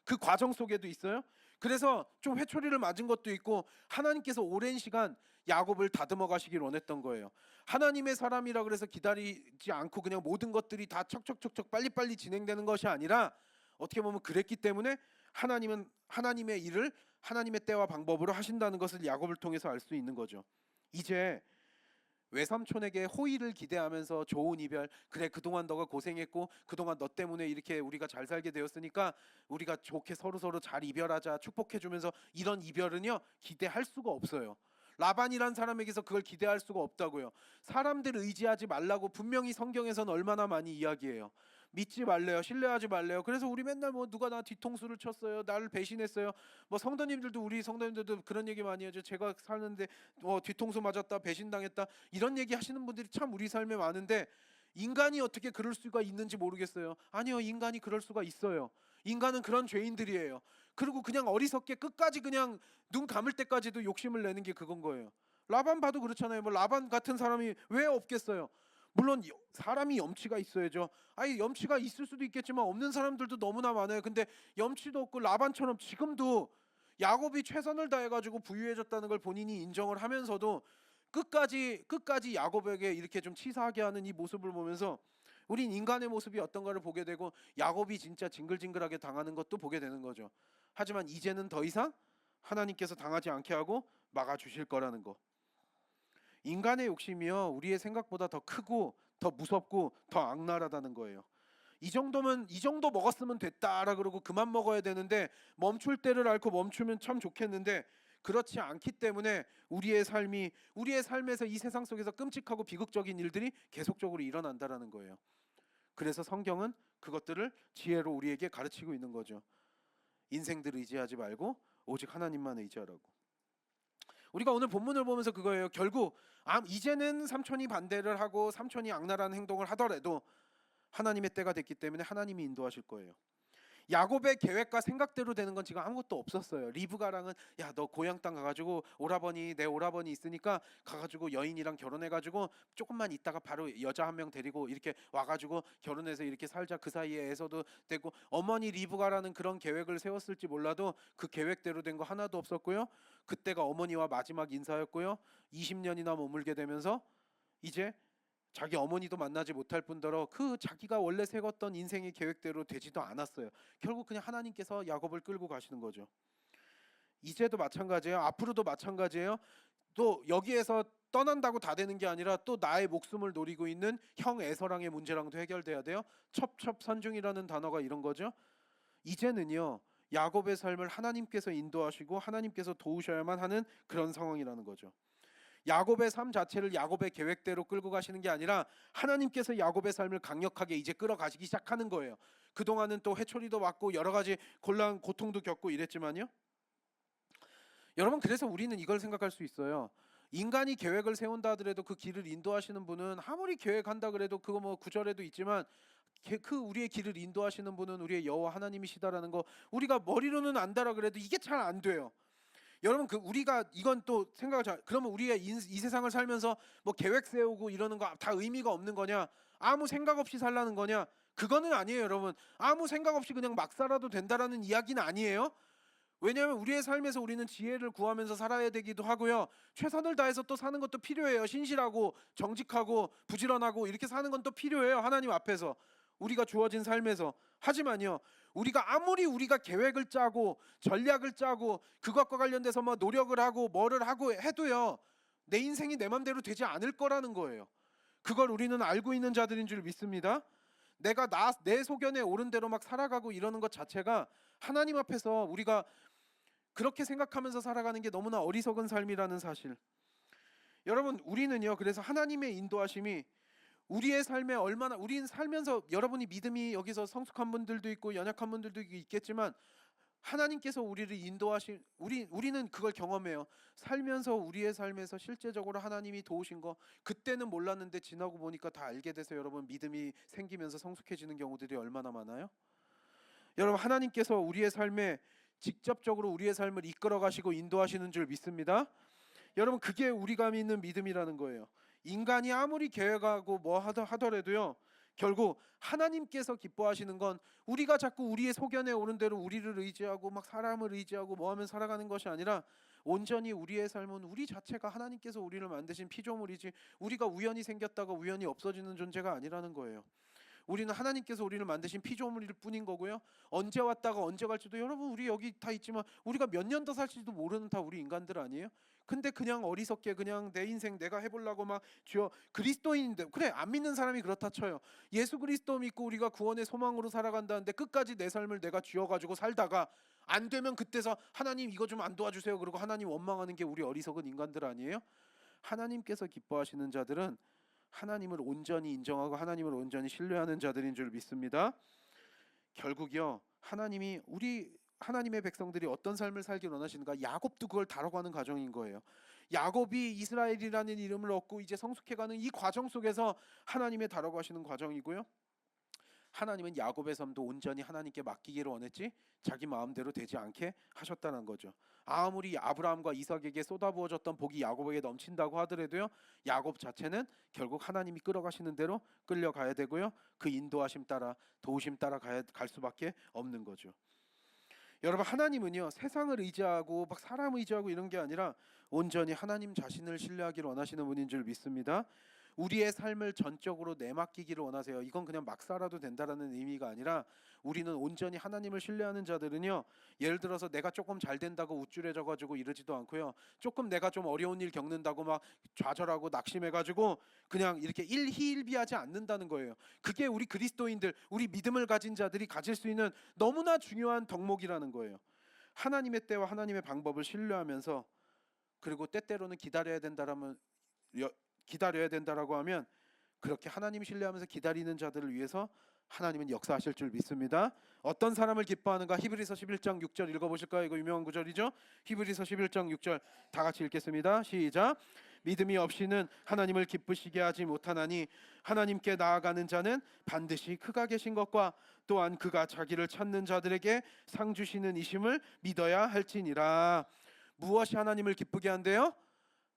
그 과정 속에도 있어요. 그래서 좀 회초리를 맞은 것도 있고 하나님께서 오랜 시간 야곱을 다듬어 가시길 원했던 거예요. 하나님의 사람이라 그래서 기다리지 않고 그냥 모든 것들이 다 척척척척 빨리빨리 진행되는 것이 아니라, 어떻게 보면 그랬기 때문에 하나님은 하나님의 일을 하나님의 때와 방법으로 하신다는 것을 야곱을 통해서 알 수 있는 거죠. 이제 외삼촌에게 호의를 기대하면서 좋은 이별, 그래 그동안 너가 고생했고 그동안 너 때문에 이렇게 우리가 잘 살게 되었으니까 우리가 좋게 서로서로 잘 이별하자 축복해주면서, 이런 이별은요 기대할 수가 없어요. 라반이란 사람에게서 그걸 기대할 수가 없다고요. 사람들 의지하지 말라고 분명히 성경에서는 얼마나 많이 이야기해요. 믿지 말래요, 신뢰하지 말래요. 그래서 우리 맨날 뭐 누가 나 뒤통수를 쳤어요, 나를 배신했어요. 뭐 성도님들도, 우리 성도님들도 그런 얘기 많이 하죠. 제가 사는데 뒤통수 맞았다, 배신당했다, 이런 얘기 하시는 분들이 참 우리 삶에 많은데, 인간이 어떻게 그럴 수가 있는지 모르겠어요. 아니요, 인간이 그럴 수가 있어요. 인간은 그런 죄인들이에요. 그리고 그냥 어리석게 끝까지 그냥 눈 감을 때까지도 욕심을 내는 게 그건 거예요. 라반 봐도 그렇잖아요. 뭐 라반 같은 사람이 왜 없겠어요. 물론 사람이 염치가 있어야죠. 아니 염치가 있을 수도 있겠지만 없는 사람들도 너무나 많아요. 근데 염치도 없고 라반처럼 지금도 야곱이 최선을 다해가지고 부유해졌다는 걸 본인이 인정을 하면서도 끝까지 야곱에게 이렇게 좀 치사하게 하는 이 모습을 보면서 우린 인간의 모습이 어떤가를 보게 되고, 야곱이 진짜 징글징글하게 당하는 것도 보게 되는 거죠. 하지만 이제는 더 이상 하나님께서 당하지 않게 하고 막아주실 거라는 거. 인간의 욕심이요 우리의 생각보다 더 크고 더 무섭고 더 악랄하다는 거예요. 이 정도면, 이 정도 먹었으면 됐다라 그러고 그만 먹어야 되는데, 멈출 때를 앓고 멈추면 참 좋겠는데 그렇지 않기 때문에 우리의 삶에서 이 세상 속에서 끔찍하고 비극적인 일들이 계속적으로 일어난다라는 거예요. 그래서 성경은 그것들을 지혜로 우리에게 가르치고 있는 거죠. 인생들 의지하지 말고 오직 하나님만 의지하라고. 우리가 오늘 본문을 보면서 그거예요. 결국 이제는 삼촌이 반대를 하고 삼촌이 악랄한 행동을 하더라도 하나님의 때가 됐기 때문에 하나님이 인도하실 거예요. 야곱의 계획과 생각대로 되는 건 지금 아무것도 없었어요. 리브가랑은 야 너 고향 땅 가가지고 오라버니 내 오라버니 있으니까 가가지고 여인이랑 결혼해가지고 조금만 있다가 바로 여자 한 명 데리고 이렇게 와가지고 결혼해서 이렇게 살자. 그 사이에 에서도 되고 어머니 리브가라는 그런 계획을 세웠을지 몰라도 그 계획대로 된 거 하나도 없었고요. 그때가 어머니와 마지막 인사였고요. 20년이나 머물게 되면서 이제 자기 어머니도 만나지 못할 뿐더러 그 자기가 원래 세웠던 인생의 계획대로 되지도 않았어요. 결국 그냥 하나님께서 야곱을 끌고 가시는 거죠. 이제도 마찬가지예요. 앞으로도 마찬가지예요. 또 여기에서 떠난다고 다 되는 게 아니라 또 나의 목숨을 노리고 있는 형 에서랑의 문제랑도 해결돼야 돼요. 첩첩산중이라는 단어가 이런 거죠. 이제는요, 야곱의 삶을 하나님께서 인도하시고 하나님께서 도우셔야만 하는 그런 상황이라는 거죠. 야곱의 삶 자체를 야곱의 계획대로 끌고 가시는 게 아니라 하나님께서 야곱의 삶을 강력하게 이제 끌어가시기 시작하는 거예요. 그동안은 또 회초리도 맞고 여러 가지 곤란 고통도 겪고 이랬지만요. 여러분, 그래서 우리는 이걸 생각할 수 있어요. 인간이 계획을 세운다 하더라도 그 길을 인도하시는 분은 아무리 계획한다 그래도 그거 뭐 구절에도 있지만 그 우리의 길을 인도하시는 분은 우리의 여호와 하나님이시다라는 거 우리가 머리로는 안다라 그래도 이게 잘 안 돼요. 여러분, 그 우리가 이건 또 생각을 잘, 그러면 우리가 이 세상을 살면서 뭐 계획 세우고 이러는 거 다 의미가 없는 거냐? 아무 생각 없이 살라는 거냐? 그거는 아니에요, 여러분. 아무 생각 없이 그냥 막 살아도 된다라는 이야기는 아니에요. 왜냐하면 우리의 삶에서 우리는 지혜를 구하면서 살아야 되기도 하고요. 최선을 다해서 또 사는 것도 필요해요. 신실하고 정직하고 부지런하고 이렇게 사는 건 또 필요해요. 하나님 앞에서 우리가 주어진 삶에서. 하지만요, 우리가 아무리 우리가 계획을 짜고 전략을 짜고 그것과 관련돼서 뭐 노력을 하고 뭐를 하고 해도요, 내 인생이 내 맘대로 되지 않을 거라는 거예요. 그걸 우리는 알고 있는 자들인 줄 믿습니다. 내가 내 소견에 옳은 대로 막 살아가고 이러는 것 자체가 하나님 앞에서 우리가 그렇게 생각하면서 살아가는 게 너무나 어리석은 삶이라는 사실. 여러분, 우리는요, 그래서 하나님의 인도하심이 우리의 삶에 얼마나, 우리는 살면서 여러분이 믿음이 여기서 성숙한 분들도 있고 연약한 분들도 있겠지만 하나님께서 우리를 인도하신 우리는 그걸 경험해요. 살면서 우리의 삶에서 실제적으로 하나님이 도우신 거 그때는 몰랐는데 지나고 보니까 다 알게 돼서 여러분 믿음이 생기면서 성숙해지는 경우들이 얼마나 많아요? 여러분, 하나님께서 우리의 삶에 직접적으로 우리의 삶을 이끌어 가시고 인도하시는 줄 믿습니다. 여러분, 그게 우리가 믿는 믿음이라는 거예요. 인간이 아무리 계획하고 뭐 하더라도요, 결국 하나님께서 기뻐하시는 건 우리가 자꾸 우리의 소견에 오른 대로 우리를 의지하고 막 사람을 의지하고 뭐 하면 살아가는 것이 아니라 온전히 우리의 삶은 우리 자체가 하나님께서 우리를 만드신 피조물이지 우리가 우연히 생겼다가 우연히 없어지는 존재가 아니라는 거예요. 우리는 하나님께서 우리를 만드신 피조물일 뿐인 거고요. 언제 왔다가 언제 갈지도 여러분 우리 여기 다 있지만 우리가 몇 년 더 살지도 모르는 다 우리 인간들 아니에요? 근데 그냥 어리석게 그냥 내 인생 내가 해보려고 막 주여 그리스도인인데 그래 안 믿는 사람이 그렇다 쳐요. 예수 그리스도 믿고 우리가 구원의 소망으로 살아간다는데 끝까지 내 삶을 내가 쥐어가지고 살다가 안 되면 그때서 하나님 이거 좀 안 도와주세요 그러고 하나님 원망하는 게 우리 어리석은 인간들 아니에요? 하나님께서 기뻐하시는 자들은 하나님을 온전히 인정하고 하나님을 온전히 신뢰하는 자들인 줄 믿습니다. 결국요, 하나님의 백성들이 어떤 삶을 살길 원하시는가? 야곱도 그걸 다뤄가는 과정인 거예요. 야곱이 이스라엘이라는 이름을 얻고 이제 성숙해가는 이 과정 속에서 하나님의 다뤄가시는 과정이고요. 하나님은 야곱의 삶도 온전히 하나님께 맡기기를 원했지 자기 마음대로 되지 않게 하셨다는 거죠. 아무리 아브라함과 이삭에게 쏟아부어졌던 복이 야곱에게 넘친다고 하더라도요, 야곱 자체는 결국 하나님이 끌어가시는 대로 끌려가야 되고요, 그 인도하심 따라 도우심 따라 갈 수밖에 없는 거죠. 여러분, 하나님은요, 세상을 의지하고 막 사람 의지하고 이런 게 아니라 온전히 하나님 자신을 신뢰하기를 원하시는 분인 줄 믿습니다. 우리의 삶을 전적으로 내맡기기를 원하세요. 이건 그냥 막 살아도 된다라는 의미가 아니라 우리는 온전히 하나님을 신뢰하는 자들은요, 예를 들어서 내가 조금 잘 된다고 우쭐해져 가지고 이러지도 않고요, 조금 내가 좀 어려운 일 겪는다고 막 좌절하고 낙심해 가지고 그냥 이렇게 일희일비하지 않는다는 거예요. 그게 우리 그리스도인들, 우리 믿음을 가진 자들이 가질 수 있는 너무나 중요한 덕목이라는 거예요. 하나님의 때와 하나님의 방법을 신뢰하면서, 그리고 때때로는 기다려야 된다라고 하면 그렇게 하나님 신뢰하면서 기다리는 자들을 위해서 하나님은 역사하실 줄 믿습니다. 어떤 사람을 기뻐하는가? 히브리서 11장 6절 읽어보실까요? 이거 유명한 구절이죠. 히브리서 11장 6절 다 같이 읽겠습니다. 시작. 믿음이 없이는 하나님을 기쁘시게 하지 못하나니 하나님께 나아가는 자는 반드시 그가 계신 것과 또한 그가 자기를 찾는 자들에게 상 주시는 이심을 믿어야 할지니라. 무엇이 하나님을 기쁘게 한대요?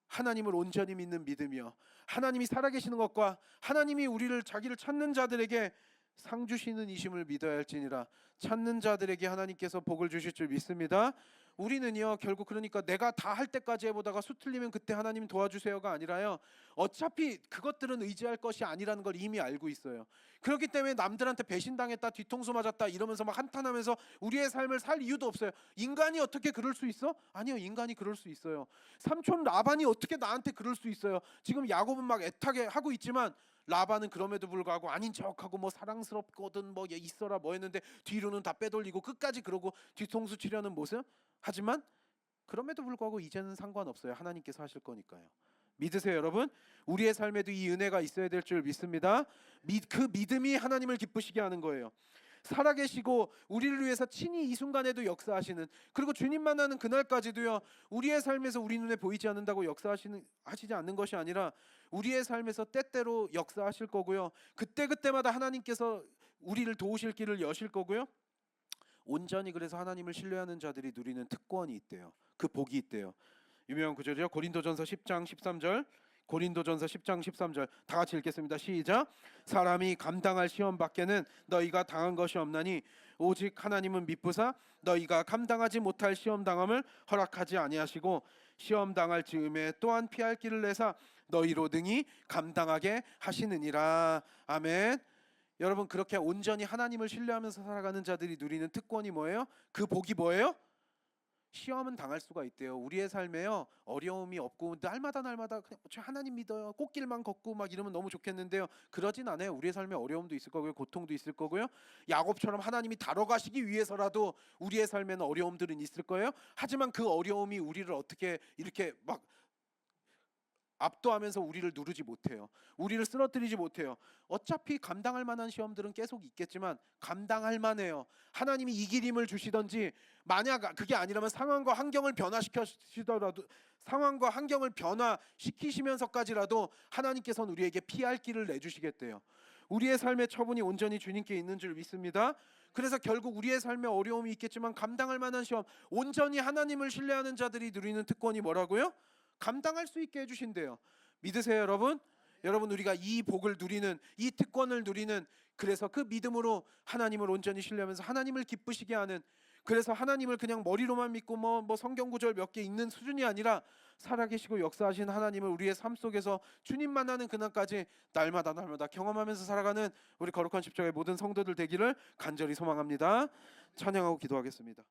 하나님을 온전히 믿는 믿음이요, 하나님이 살아계시는 것과 하나님이 우리를 자기를 찾는 자들에게 상 주시는 이심을 믿어야 할지니라. 찾는 자들에게 하나님께서 복을 주실 줄 믿습니다. 우리는요 결국 그러니까 내가 다 할 때까지 해보다가 수틀리면 그때 하나님 도와주세요가 아니라요, 어차피 그것들은 의지할 것이 아니라는 걸 이미 알고 있어요. 그렇기 때문에 남들한테 배신당했다, 뒤통수 맞았다 이러면서 막 한탄하면서 우리의 삶을 살 이유도 없어요. 인간이 어떻게 그럴 수 있어? 아니요, 인간이 그럴 수 있어요. 삼촌 라반이 어떻게 나한테 그럴 수 있어요? 지금 야곱은 막 애타게 하고 있지만 라반은 그럼에도 불구하고 아닌 척하고 뭐 사랑스럽거든 뭐 있어라 뭐 했는데 뒤로는 다 빼돌리고 끝까지 그러고 뒤통수 치려는 모습. 하지만 그럼에도 불구하고 이제는 상관없어요. 하나님께서 하실 거니까요. 믿으세요 여러분. 우리의 삶에도 이 은혜가 있어야 될 줄 믿습니다. 그 믿음이 하나님을 기쁘시게 하는 거예요. 살아계시고 우리를 위해서 친히 이 순간에도 역사하시는, 그리고 주님 만나는 그날까지도요 우리의 삶에서 우리 눈에 보이지 않는다고 하시지 않는 것이 아니라 우리의 삶에서 때때로 역사하실 거고요, 그때그때마다 하나님께서 우리를 도우실 길을 여실 거고요, 온전히 그래서 하나님을 신뢰하는 자들이 누리는 특권이 있대요. 그 복이 있대요. 유명한 구절이죠. 고린도전서 10장 13절. 고린도전서 10장 13절 다 같이 읽겠습니다. 시작. 사람이 감당할 시험 밖에는 너희가 당한 것이 없나니 오직 하나님은 미쁘사 너희가 감당하지 못할 시험 당함을 허락하지 아니하시고 시험 당할 즈음에 또한 피할 길을 내사 너희로 등이 감당하게 하시느니라. 아멘. 여러분, 그렇게 온전히 하나님을 신뢰하면서 살아가는 자들이 누리는 특권이 뭐예요? 그 복이 뭐예요? 시험은 당할 수가 있대요. 우리의 삶에요 어려움이 없고 날마다 그냥 저 하나님 믿어요, 꽃길만 걷고 막 이러면 너무 좋겠는데요, 그러진 않아요. 우리의 삶에 어려움도 있을 거고요, 고통도 있을 거고요, 야곱처럼 하나님이 다뤄가시기 위해서라도 우리의 삶에는 어려움들은 있을 거예요. 하지만 그 어려움이 우리를 어떻게 이렇게 막 압도하면서 우리를 누르지 못해요. 우리를 쓰러뜨리지 못해요. 어차피 감당할 만한 시험들은 계속 있겠지만 감당할 만해요. 하나님이 이기림을 주시든지, 만약 그게 아니라면 상황과 환경을 변화시키시더라도, 상황과 환경을 변화시키시면서까지라도 하나님께서는 우리에게 피할 길을 내주시겠대요. 우리의 삶의 처분이 온전히 주님께 있는 줄 믿습니다. 그래서 결국 우리의 삶에 어려움이 있겠지만 감당할 만한 시험, 온전히 하나님을 신뢰하는 자들이 누리는 특권이 뭐라고요? 감당할 수 있게 해주신대요. 믿으세요 여러분? 여러분, 우리가 이 복을 누리는, 이 특권을 누리는, 그래서 그 믿음으로 하나님을 온전히 신뢰하면서 하나님을 기쁘시게 하는, 그래서 하나님을 그냥 머리로만 믿고 뭐 성경 구절 몇 개 읽는 수준이 아니라 살아계시고 역사하신 하나님을 우리의 삶 속에서 주님 만나는 그날까지 날마다 경험하면서 살아가는 우리 거룩한 십자가의 모든 성도들 되기를 간절히 소망합니다. 찬양하고 기도하겠습니다.